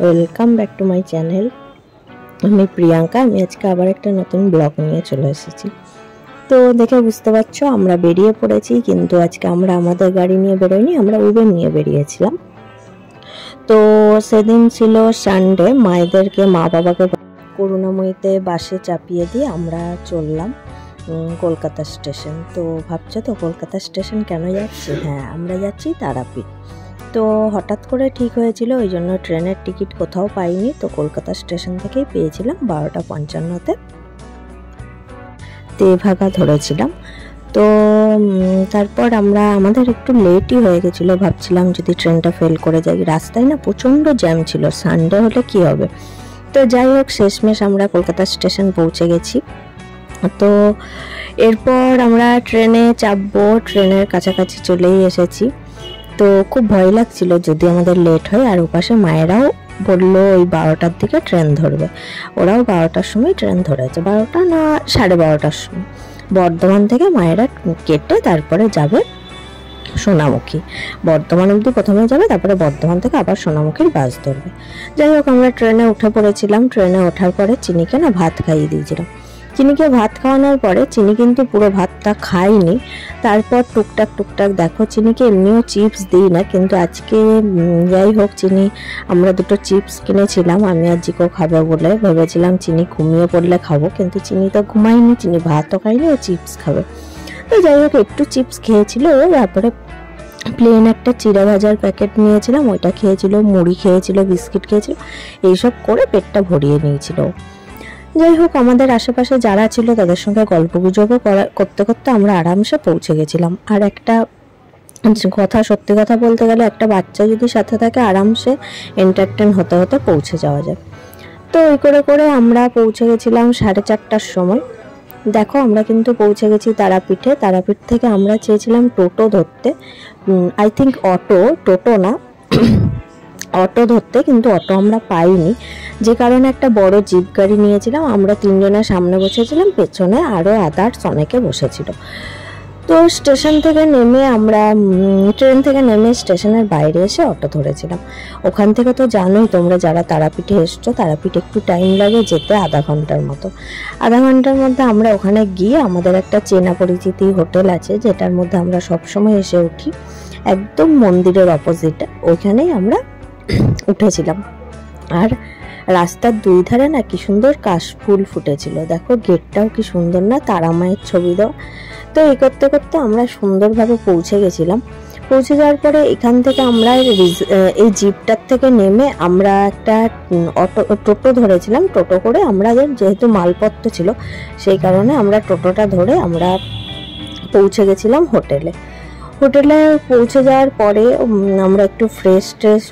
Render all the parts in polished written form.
Welcome back to my channel. আমি প্রিয়াঙ্কা। আমি আজকে আবার একটা নতুন ব্লগ নিয়ে চলে এসেছি। তো দেখে বুঝতে পারছো আমরা বেরিয়ে পড়েছি, কিন্তু আজকে আমরা আমাদের গাড়ি নিয়ে বেরোইনি, আমরা উবের নিয়ে বেরিয়েছিলাম। তো সেদিন ছিল সানডে, মায়েদেরকে মা বাবাকে করুণাময়ীতে বাসে চাপিয়ে দিয়ে আমরা চললাম কলকাতা স্টেশন। তো ভাবছো তো কলকাতা স্টেশন কেন যাচ্ছি? হ্যাঁ, আমরা যাচ্ছি তারাপীঠ। তো হঠাৎ করে ঠিক হয়েছিল, ওই জন্য ট্রেনের টিকিট কোথাও পাইনি, তো কলকাতা স্টেশন থেকেই পেয়েছিলাম। 12:55-তে তেভাগা ধরেছিলাম। তো তারপর আমাদের একটু লেটই হয়ে গেছিলো, ভাবছিলাম যদি ট্রেনটা ফেল করে যাই। রাস্তায় না প্রচণ্ড জ্যাম ছিল, সানডে হলে কি হবে। তো যাই হোক, শেষমেশ আমরা কলকাতা স্টেশন পৌঁছে গেছি। তো এরপর আমরা ট্রেনে চাপবো, ট্রেনের কাছাকাছি চলেই এসেছি। তো খুব ভয় লাগছিল যদি আমাদের লেট হয়। আর ওপাশে মায়েরাও বললো ওই 12টার দিকে ট্রেন ধরবে, ওরাও 12টার সময় ট্রেন ধরেছে, 12টা না 12:30টার সময়। বর্ধমান থেকে মায়েরা কেটে তারপরে যাবে সোনামুখী। বর্ধমান অবধি প্রথমে যাবে, তারপরে বর্ধমান থেকে আবার সোনামুখীর বাস ধরবে। যাই হোক, আমরা ট্রেনে উঠে পড়েছিলাম। ট্রেনে ওঠার পরে চিনিকে না ভাত খাইয়ে দিয়েছিলাম। চিনিকে ভাত খাওয়ানোর পরে চিনি কিন্তু পুরো ভাতটা খায়নি। তারপর টুকটাক দেখো, চিনিকে এমনিও চিপস দিই না, কিন্তু আজকে যাই হোক চিনি, আমরা দুটো চিপস কিনেছিলাম, আমি আর জিকো খাবে বলে ভেবেছিলাম চিনি ঘুমিয়ে পড়লে খাবো, কিন্তু চিনি তো ঘুমায়নি, চিনি ভাতও খায়নি, ও চিপস খাবে। তো যাই হোক, একটু চিপস খেয়েছিল। তারপরে প্লেন একটা চিড়া ভাজার প্যাকেট নিয়েছিলাম, ওইটা খেয়েছিল, মুড়ি খেয়েছিল, বিস্কিট খেয়েছিল, এইসব করে পেটটা ভরিয়ে নিয়েছিল। যাই হোক, আমাদের আশেপাশে যারা ছিল তাদের সঙ্গে গল্প গুজবও করতে করতে আমরা আরামসে পৌঁছে গেছিলাম। আর একটা কথা, সত্যি কথা বলতে গেলে, একটা বাচ্চা যদি সাথে থাকে আরামসে এন্টারটেন হতে হতে পৌঁছে যাওয়া যায়। তো ওই করে করে আমরা পৌঁছে গেছিলাম 4:30টার সময়। দেখো, আমরা কিন্তু পৌঁছে গেছি তারাপীঠে। তারাপীঠ থেকে আমরা চেয়েছিলাম টোটো ধরতে, আই থিঙ্ক টোটো না অটো ধরতে, কিন্তু অটো আমরা পাইনি, যে কারণে একটা বড় জিপ গাড়ি নিয়েছিলাম। আমরা 3জনের সামনে বসেছিলাম, পেছনে আরও আদার্স অনেকে বসেছিল। তো স্টেশন থেকে নেমে আমরা ট্রেন থেকে নেমে স্টেশনের বাইরে এসে অটো ধরেছিলাম। ওখান থেকে তো জানোই তোমরা যারা তারাপীঠে এসছো, তারাপীঠ একটু টাইম লাগে যেতে, আধা ঘন্টার মতো। আধা ঘন্টার মধ্যে আমরা ওখানে গিয়ে আমাদের একটা চেনা পরিচিতি হোটেল আছে, যেটার মধ্যে আমরা সবসময় এসে উঠি, একদম মন্দিরের অপোজিটে, ওইখানেই আমরা উঠেছিলাম। আর রাস্তার দুই ধারে না কি সুন্দর কাশফুল ফুটেছিল, দেখো গেটটাও কি সুন্দর না, তারা মায়ের ছবি দাও। তো এই করতে করতে আমরা সুন্দরভাবে পৌঁছে গেছিলাম। পৌঁছে যাওয়ার পরে এখান থেকে আমরা এই জিপটার থেকে নেমে আমরা একটা টোটো ধরেছিলাম। টোটো করে আমরা, যেহেতু মালপত্র ছিল সেই কারণে আমরা টোটোটা ধরে আমরা পৌঁছে গেছিলাম হোটেলে। হোটেলে পৌঁছে যাওয়ার পরে আমরা একটু ফ্রেশ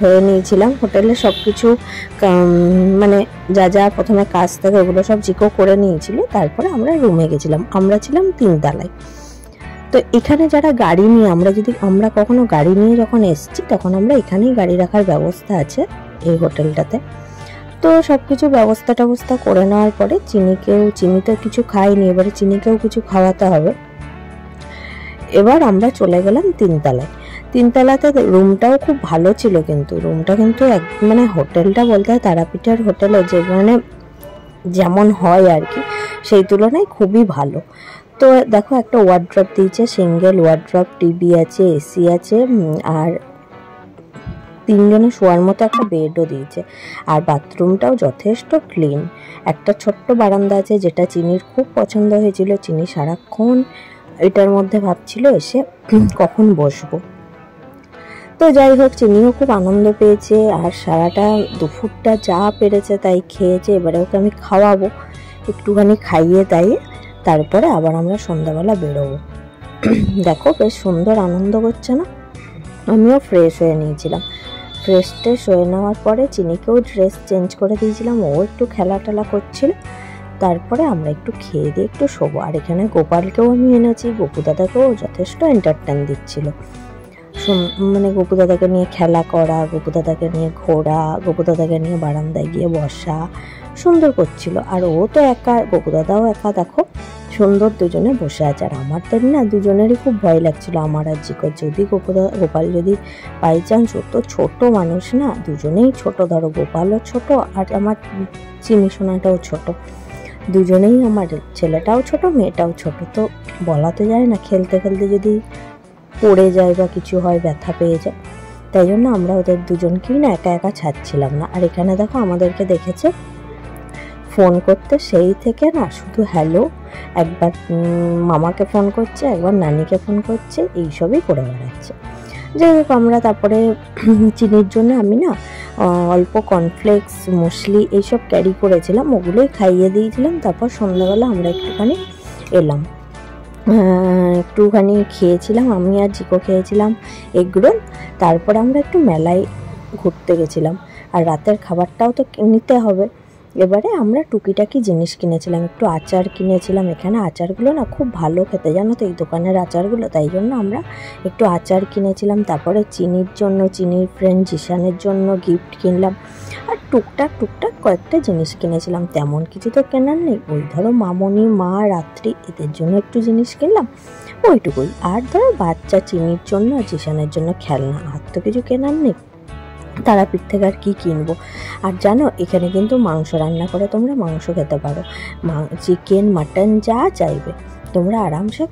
হয়ে নিয়েছিলাম। হোটেলে সব কিছু মানে যা যা প্রথমে কাজ থাকে ওগুলো সব জিকো করে নিয়েছিল। তারপরে আমরা রুমে গেছিলাম। আমরা ছিলাম 3 তলায়। তো এখানে যারা গাড়ি নিয়ে, আমরা কখনো গাড়ি নিয়ে যখন এসছি তখন আমরা এখানেই গাড়ি রাখার ব্যবস্থা আছে এই হোটেলটাতে। তো সব কিছু ব্যবস্থা করে নেওয়ার পরে চিনি তো কিছু খাইনি, এবারে চিনিকেও কিছু খাওয়াতে হবে। এবার আমরা চলে গেলাম 3 তলায়। 3 তলাতে রুমটাও খুব ভালো ছিল, কিন্তু রুমটা কিন্তু মানে হোটেলটা বলতে হয় তারাপীঠের হোটেলে যেখানে যেমন হয় আর কি, সেই তুলনায় খুবই ভালো। তো দেখো, একটা ওয়ার্ড্রপ দিয়েছে, সিঙ্গেল ওয়ার্ড্রপ, টিভি আছে, এসি আছে, আর 3জনে শোয়ার মতো একটা বেডও দিয়েছে। আর বাথরুমটাও যথেষ্ট ক্লিন। একটা ছোট্ট বারান্দা আছে, যেটা চিনির খুব পছন্দ হয়েছিল। চিনি সারাক্ষণ এটার মধ্যে ভাবছিল এসে কখন বসবো। তো যাই হোক, চিনিও খুব আনন্দ পেয়েছে, আর সারাটা দুপুরটা যা পেরেছে তাই খেয়েছে। এবারে ওকে আমি খাওয়াবো, একটুখানি খাইয়ে দাইয়ে তারপরে আবার আমরা সন্ধ্যাবেলা বেরোবো। দেখো, বেশ সুন্দর আনন্দ করছে না? আমিও ফ্রেশ হয়ে নিয়েছিলাম। ফ্রেশ হয়ে নেওয়ার পরে চিনিকেও ড্রেস চেঞ্জ করে দিয়েছিলাম, ও একটু খেলা টেলা করছিল। তারপরে আমরা একটু খেয়ে দিয়ে একটু শোবো। আর এখানে গোপালকেও আমি এনেছি, গোপু দাদাকেও যথেষ্ট এন্টারটেন দিচ্ছিল। মানে গোপু দাদাকে নিয়ে খেলা করা, গোপু দাদাকে নিয়ে ঘোরা, গোপু দাদাকে নিয়ে বারান্দায় গিয়ে বসা, সুন্দর করছিল। আর ও তো একা, গোপু দাদাও একা, দেখো সুন্দর দুজনে বসে আছে। আর আমাদের না দুজনেরই খুব ভয় লাগছিল, আমার আর জিকোর, যদি গোপাল যদি বাই চান্স, ও তো ছোটো মানুষ না, দুজনেই ছোট, ধরো গোপালও ছোট আর আমার চিনি সোনাটাও ছোট, দুজনেই, আমার ছেলেটাও ছোট মেয়েটাও ছোট, তো বলা তো যায় না, খেলতে খেলতে যদি পড়ে যায় বা কিছু হয়, ব্যথা পেয়ে যায়, তাই জন্য আমরা ওদের দুজনকেই না একা একা ছাড়ছিলাম না। আর এখানে দেখো আমাদেরকে দেখেছে ফোন করতে, সেই থেকে না শুধু হ্যালো, একবার মামাকে ফোন করছে, একবার নানিকে ফোন করছে, এইসবই করে বেড়াচ্ছে। যাই হোক, আমরা তারপরে চিনির জন্য আমি না অল্প কর্নফ্লেক্স, মুসলি এইসব ক্যারি করেছিলাম, ওগুলোই খাইয়ে দিয়েছিলাম। তারপর সন্ধ্যাবেলা আমরা একটুখানি এলাম, একটুখানি খেয়েছিলাম, আমি আর জিকো খেয়েছিলাম এগরোল। তারপরে আমরা একটু মেলায় ঘুরতে গেছিলাম, আর রাতের খাবারটাও তো নিতে হবে। এবারে আমরা টুকিটাকি জিনিস কিনেছিলাম, একটু আচার কিনেছিলাম, এখানে আচারগুলো না খুব ভালো খেতে, জানো তো এই দোকানের আচারগুলো, তাই জন্য আমরা একটু আচার কিনেছিলাম। তারপরে চিনির জন্য, চিনির ফ্রেন্ড জিশানের জন্য গিফট কিনলাম, আর টুকটাক কয়েকটা জিনিস কিনেছিলাম, তেমন কিছু তো কেনার নেই, ওই ধরো মামনি, মা, রাত্রি, এদের জন্য একটু জিনিস কিনলাম, ওইটুকুই। আর ধরো বাচ্চা চিনির জন্য আর জিশানের জন্য খেলনা, আর তো কিছু কেনার নেই। তারাপীঠ থেকে আর কি কিনবো। আর জানো, এখানে কিন্তু মাংস রান্না করে তোমরা মাংস খেতে পারো, চিকেন, মাটন যা চাইবে তোমরা আরামসে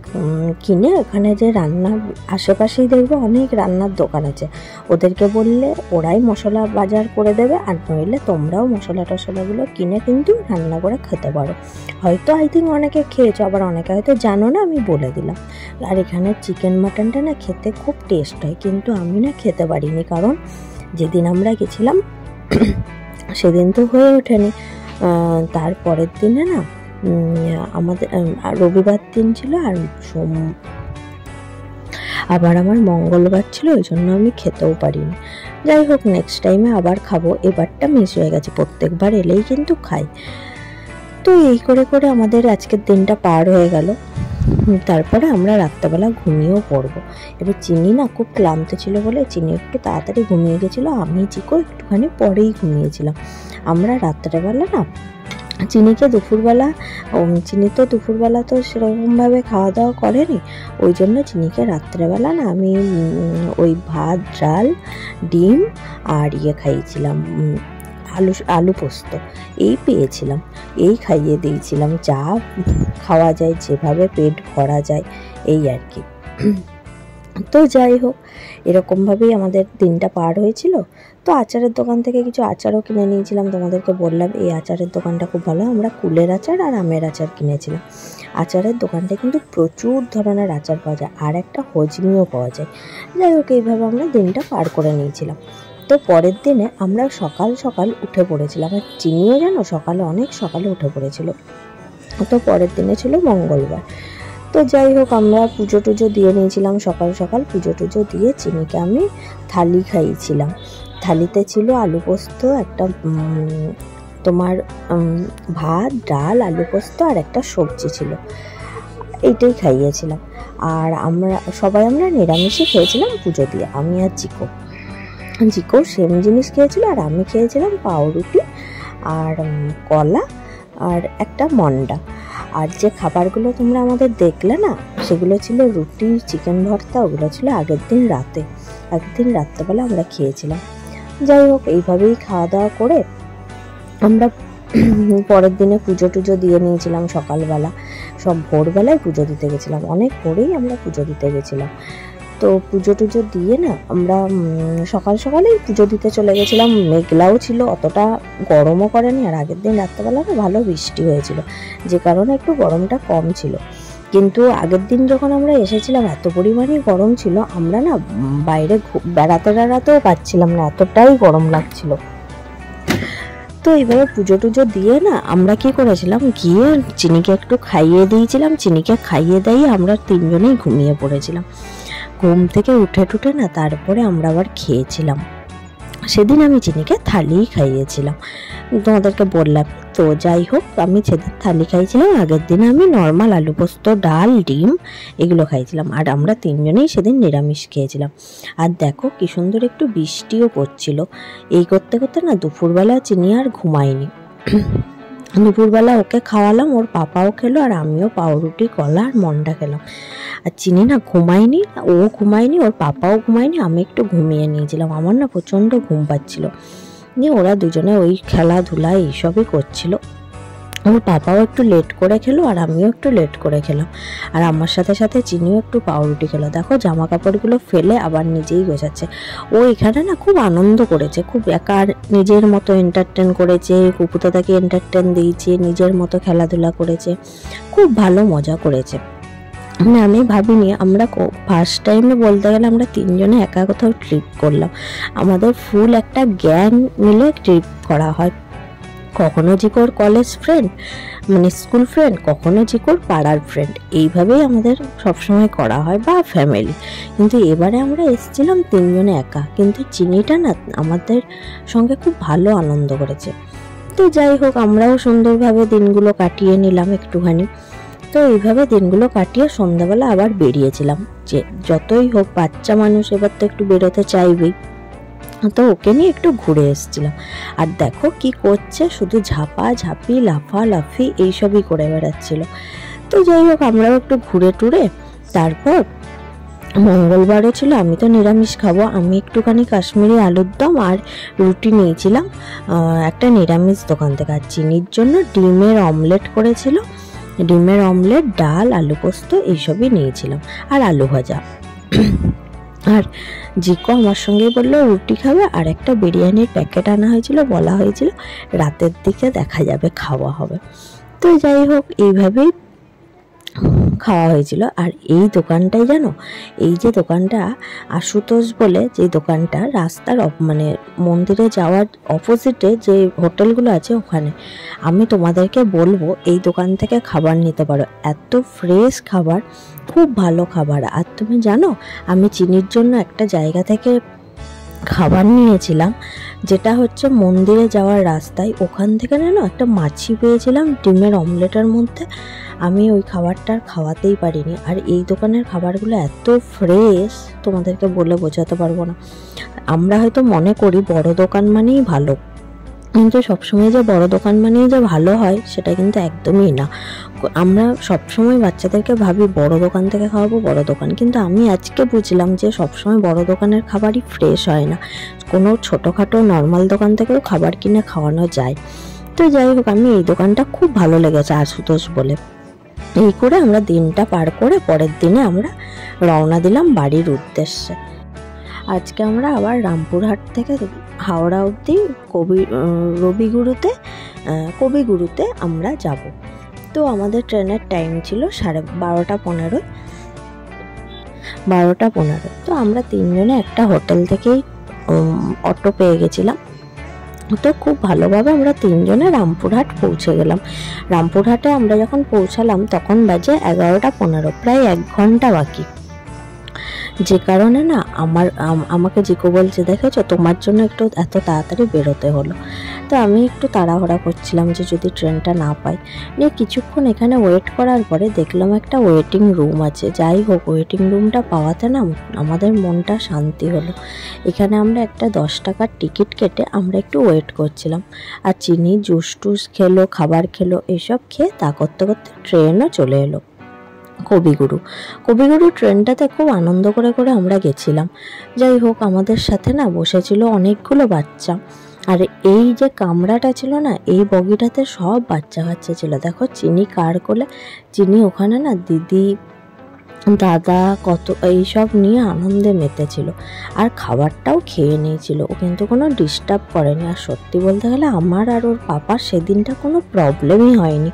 কিনে, ওখানে যে রান্না আশেপাশেই দেখবে অনেক রান্নার দোকান আছে, ওদেরকে বললে ওরাই মশলা বাজার করে দেবে, আর নইলে তোমরাও মশলা টশলাগুলো কিনে কিন্তু রান্না করে খেতে পারো। হয়তো আই থিঙ্ক অনেকে খেয়েছো, আবার অনেকে হয়তো জানো না, আমি বলে দিলাম। আর এখানে চিকেন মাটনটা না খেতে খুব টেস্ট হয়, কিন্তু আমি না খেতে পারিনি, কারণ যেদিন আমরা গেছিলাম সেদিন তো হয়ে ওঠেনি। তারপরের দিনে না আমাদের রবিবার দিন ছিল, আর আবার আমার মঙ্গলবার ছিল, ওই জন্য আমি খেতেও পারিনি। যাই হোক, নেক্সট টাইমে আবার খাবো, এবারটা মিস হয়ে গেছে, প্রত্যেকবার এলেই কিন্তু খাই। তো এই করে করে আমাদের আজকের দিনটা পার হয়ে গেল। তারপরে আমরা রাত্রেবেলা ঘুমিয়েও পড়বো। এবার চিনি না খুব ক্লান্ত ছিল বলে চিনি একটু তাড়াতাড়ি ঘুমিয়ে গেছিলো, আমি চিকো একটুখানি পরেই ঘুমিয়েছিলাম। আমরা রাত্রেবেলা না চিনিকে দুপুরবেলা, চিনি তো দুপুরবেলা তো সেরকমভাবে খাওয়া দাওয়া করেনি, ওই জন্য চিনিকে রাত্রেবেলা না আমি ওই ভাত, ডাল, ডিম আর খাইয়েছিলাম, আলু পোস্ত, এই পেয়েছিলাম, এই খাইয়ে দিয়েছিলাম, যা খাওয়া যায়, যেভাবে পেট ভরা যায়, এই আর কি। তো যাই হোক, এরকমভাবেই আমাদের দিনটা পার হয়েছিল। তো আচারের দোকান থেকে কিছু আচারও কিনে নিয়েছিলাম, তোমাদেরকে বললাম এই আচারের দোকানটা খুব ভালো, আমরা কুলের আচার আর আমের আচার কিনেছিলাম। আচারের দোকানটা কিন্তু প্রচুর ধরনের আচার পাওয়া যায়, আর একটা হজমিও পাওয়া যায়। যাই হোক, এইভাবে আমরা দিনটা পার করে নিয়েছিলাম। তো পরের দিনে আমরা সকাল সকাল উঠে পড়েছিলাম, আর চিনিও যেন সকালে, অনেক সকালে উঠে পড়েছিল। তো পরের দিনে ছিল মঙ্গলবার। তো যাই হোক, আমরা পুজো টুজো দিয়ে নিয়েছিলাম, সকাল সকাল পুজো টুজো দিয়ে চিনিকে আমি থালি খাইয়েছিলাম। থালিতে ছিল আলু পোস্ত, একটা তোমার ভাত, ডাল, আলু পোস্ত আর একটা সবজি ছিল, এইটাই খাইয়েছিলাম। আর আমরা নিরামিষই খেয়েছিলাম পুজো দিয়ে, আমি আর জিকো সেম জিনিস খেয়েছিল, আর আমি খেয়েছিলাম পাউরুটি আর কলা আর একটা মন্ডা। আর যে খাবারগুলো তোমরা আমাদের দেখলে না, সেগুলো ছিল রুটি, চিকেন ভর্তা, ওগুলো ছিল আগের দিন রাত্রেবেলা আমরা খেয়েছিলাম। যাই হোক, এইভাবেই খাওয়া দাওয়া করে আমরা পরের দিনে পুজো টুজো দিয়ে নিয়েছিলাম। সকালবেলা সব ভোরবেলায় পুজো দিতে গেছিলাম, অনেক ভোরেই আমরা পুজো দিতে গেছিলাম। তো পুজো টুজো দিয়ে না আমরা সকাল সকালেই পুজো দিতে চলে গেছিলাম। মেঘলাও ছিল, অতটা গরমও করেনি, আর আগের দিন রাত্রেবেলা না ভালো বৃষ্টি হয়েছিল, যে কারণে একটু গরমটা কম ছিল। কিন্তু আগের দিন যখন আমরা এসেছিলাম এত পরিমাণে গরম ছিল, আমরা না বাইরে বেড়াতেও পাচ্ছিলাম না, এতটাই গরম লাগছিল। তো এইভাবে পুজো টুজো দিয়ে না আমরা কি করেছিলাম, গিয়ে চিনিকে একটু খাইয়ে দিয়েছিলাম, চিনিকে খাইয়ে দিয়ে আমরা তিনজনেই ঘুমিয়ে পড়েছিলাম। ঘুম থেকে উঠে না তারপরে আমরা আবার খেয়েছিলাম। সেদিন আমি চিনিকে থালি খাইয়েছিলাম, তোমাদেরকে বললাম। তো যাই হোক, আমি সেদিন থালি খাইছিলাম, আগের দিন আমি নর্মাল আলু পোস্ত, ডাল, ডিম এগুলো খাইছিলাম, আর আমরা তিনজনেই সেদিন নিরামিষ খেয়েছিলাম। আর দেখো কি সুন্দর একটু বৃষ্টিও পড়ছিল। এই করতে করতে না দুপুরবেলা চিনি আর ঘুমায়নি। দুপুরবেলা ওকে খাওয়ালাম, ওর পাপাও খেলো, আর আমিও পাউরুটি, কলা আর মন্ডা খেলাম। আর চিনি না ঘুমায়নি, ও ঘুমায়নি, ওর পাপাও ঘুমায়নি, আমি একটু ঘুমিয়ে নিয়েছিলাম। আমার না প্রচণ্ড ঘুম পাচ্ছিল। নিয়ে ওরা দুজনে ওই খেলাধুলা এইসবই করছিল। ওর পাপাও একটু লেট করে খেলো আর আমিও একটু লেট করে খেলাম। আর আমার সাথে সাথে চিনিও একটু পাউরুটি খেলো। দেখো জামা কাপড়গুলো ফেলে আবার নিজেই গোছাচ্ছে। ও এখানে না খুব আনন্দ করেছে, খুব একা নিজের মতো এন্টারটেন করেছে, কুকুতাকে এন্টারটেন দিয়েছে, নিজের মতো খেলাধুলা করেছে, খুব ভালো মজা করেছে। মানে আমি ভাবিনি, আমরা ফার্স্ট টাইমে বলতে গেলে আমরা তিনজনে একা কোথাও ট্রিপ করলাম। আমাদের ফুল একটা গ্যাং মিলে ট্রিপ করা হয়। কখনো জিকোর কলেজ ফ্রেন্ড, মানে স্কুল ফ্রেন্ড, কখনো জিকোর পাড়ার ফ্রেন্ড, এইভাবেই আমাদের সবসময় করা হয়, বা ফ্যামিলি। কিন্তু এবারে আমরা এসেছিলাম তিনজনে একা, কিন্তু চিনিটা না আমাদের সঙ্গে খুব ভালো আনন্দ করেছে। তো যাই হোক, আমরাও সুন্দরভাবে দিনগুলো কাটিয়ে নিলাম একটুখানি। তো এইভাবে দিনগুলো কাটিয়ে সন্ধ্যাবেলা আবার বেরিয়েছিলাম। যে যতই হোক বাচ্চা মানুষ, এবার তো একটু বেরোতে চাইবেই। তো ওকে নিয়ে একটু ঘুরে এসেছিলাম। আর দেখো কি করছে, শুধু ঝাপাঝাপি, লাফালাফি এইসবই করে বেড়াচ্ছিল। তো যাই হোক, আমরাও একটু ঘুরে টুরে তারপর মঙ্গলবারও ছিল, আমি তো নিরামিষ খাবো, আমি একটুখানি কাশ্মীরি আলুর দম আর রুটি নিয়েছিলাম একটা নিরামিষ দোকান থেকে। আর চিনির জন্য ডিমের অমলেট করেছিল, ডিমের অমলেট, ডাল, আলু পোস্ত এইসবই নিয়েছিলাম, আর আলু ভাজা। আর জিকো আমার সঙ্গেই বললো রুটি খাবে, আর একটা বিরিয়ানির প্যাকেট আনা হয়েছিল, বলা হয়েছিল রাতের দিকে দেখা যাবে, খাওয়া হবে। তো যাই হোক, এইভাবেই খাওয়া হয়েছিল। আর এই দোকানটাই জানো, এই যে দোকানটা আশুতোষ বলে, যে দোকানটা রাস্তার মানে মন্দিরে যাওয়ার অপোজিটে যে হোটেলগুলো আছে ওখানে, আমি তোমাদেরকে বলবো এই দোকান থেকে খাবার নিতে পারো। এত ফ্রেশ খাবার, খুব ভালো খাবার। আর তুমি জানো, আমি চিনির জন্য একটা জায়গা থেকে খাবার নিয়েছিলাম, যেটা হচ্ছে মন্দিরে যাওয়ার রাস্তায়। ওখান থেকে না একটা মাছি পেয়েছিলাম ডিমের অমলেটের মধ্যে, আমি ওই খাবারটার খাওয়াতেই পারিনি। আর এই দোকানের খাবারগুলো এত ফ্রেশ, তোমাদেরকে বলে বোঝাতে পারবো না। আমরা হয়তো মনে করি বড় দোকান মানেই ভালো, কিন্তু সবসময় যে বড় দোকান মানেই যে ভালো হয় সেটা কিন্তু একদমই না। আমরা সবসময় বাচ্চাদেরকে ভাবি বড় দোকান থেকে খাওয়াবো, বড় দোকান, কিন্তু আমি আজকে বুঝলাম যে সবসময় বড় দোকানের খাবারই ফ্রেশ হয় না, কোনো ছোটোখাটো নর্মাল দোকান থেকেও খাবার কিনে খাওয়ানো যায়। তো যাই হোক, আমি এই দোকানটা খুব ভালো লেগেছে আশুতোষ বলে। এই করে আমরা দিনটা পার করে পরের দিনে আমরা রওনা দিলাম বাড়ির উদ্দেশ্যে। আজকে আমরা আবার রামপুরহাট থেকে হাওড়া অবধি কবিগুরুতে আমরা যাব। তো আমাদের ট্রেনের টাইম ছিল 12:15। তো আমরা তিনজনে একটা হোটেল থেকেই অটো পেয়ে গেছিলাম। তো খুব ভালোভাবে আমরা তিনজনে রামপুরহাট পৌঁছে গেলাম। রামপুরহাটে আমরা যখন পৌঁছালাম তখন বাজে 11:15, প্রায় 1 ঘন্টা বাকি। যে কারণে না আমাকে জিকো বলছে, দেখেছো তোমার জন্য একটু এত তাড়াতাড়ি বেরোতে হলো। তো আমি একটু তাড়াহুড়া করছিলাম যে যদি ট্রেনটা না পাই। নিয়ে কিছুক্ষণ এখানে ওয়েট করার পরে দেখলাম একটা ওয়েটিং রুম আছে। যাই হোক, ওয়েটিং রুমটা পাওয়াতে না আমাদের মনটা শান্তি হলো। এখানে আমরা একটা 10 টাকার টিকিট কেটে আমরা একটু ওয়েট করছিলাম। আর চিনি জুস টুস খেলো, খাবার খেলো, এসব খেয়ে তা করতে করতে ট্রেনও চলে এলো কবিগুরু ট্রেনটাতে খুব আনন্দ করে আমরা গেছিলাম। যাই হোক, আমাদের সাথে না বসেছিল অনেকগুলো বাচ্চা। আর এই যে কামরাটা ছিল না, এই বগিটাতে সব বাচ্চা ছিল। দেখো চিনি কার কোলে, চিনি ওখানে না দিদি দাদা কত এইসব নিয়ে আনন্দে মেতেছিল, আর খাবারটাও খেয়ে নিয়েছিল। ও কিন্তু কোনো ডিস্টার্ব করেনি। আর সত্যি বলতে গেলে আমার আর ওর পাপার সেদিনটা কোনো প্রবলেমই হয়নি।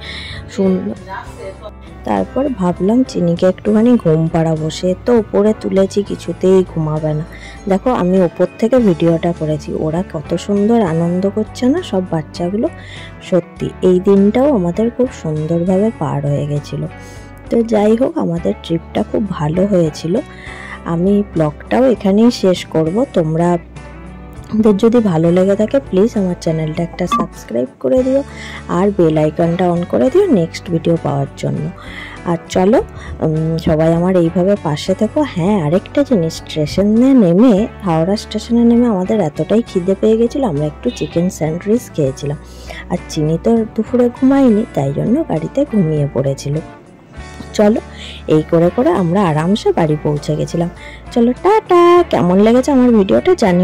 তারপর ভাবলাম চিনিকে একটুখানি ঘুম পাড়াবো। সে তো ওপরে তুলেছি, কিছুতেই ঘুমাবে না। দেখো আমি ওপর থেকে ভিডিওটা করেছি, ওরা কত সুন্দর আনন্দ করছে না সব বাচ্চাগুলো। সত্যি এই দিনটাও আমাদের খুব সুন্দরভাবে পার হয়ে গেছিলো। তো যাই হোক, আমাদের ট্রিপটা খুব ভালো হয়েছিল। আমি ব্লগটাও এখানেই শেষ করব। তোমাদের যদি ভালো লেগে থাকে প্লিজ আমার চ্যানেলটা একটা সাবস্ক্রাইব করে দিও, আর বেল আইকনটা অন করে দিও নেক্সট ভিডিও পাওয়ার জন্য। আর চলো সবাই আমার এইভাবে পাশে থেকো। হ্যাঁ, আরেকটা জিনিস, স্টেশনে নেমে, হাওড়া স্টেশনে নেমে আমাদের এতটাই খিদে পেয়ে গেছিলো, আমরা একটু চিকেন স্যান্ডউইচ খেয়েছিলাম। আর চিনি তো দুপুরে ঘুমায়নি, তাই জন্য গাড়িতে ঘুমিয়ে পড়েছিল। চলো এই করে করে আমরা আরামসে বাড়ি পৌঁছে গেছিলাম। চলো টাটা। কেমন লেগেছে আমার ভিডিওটা জানি।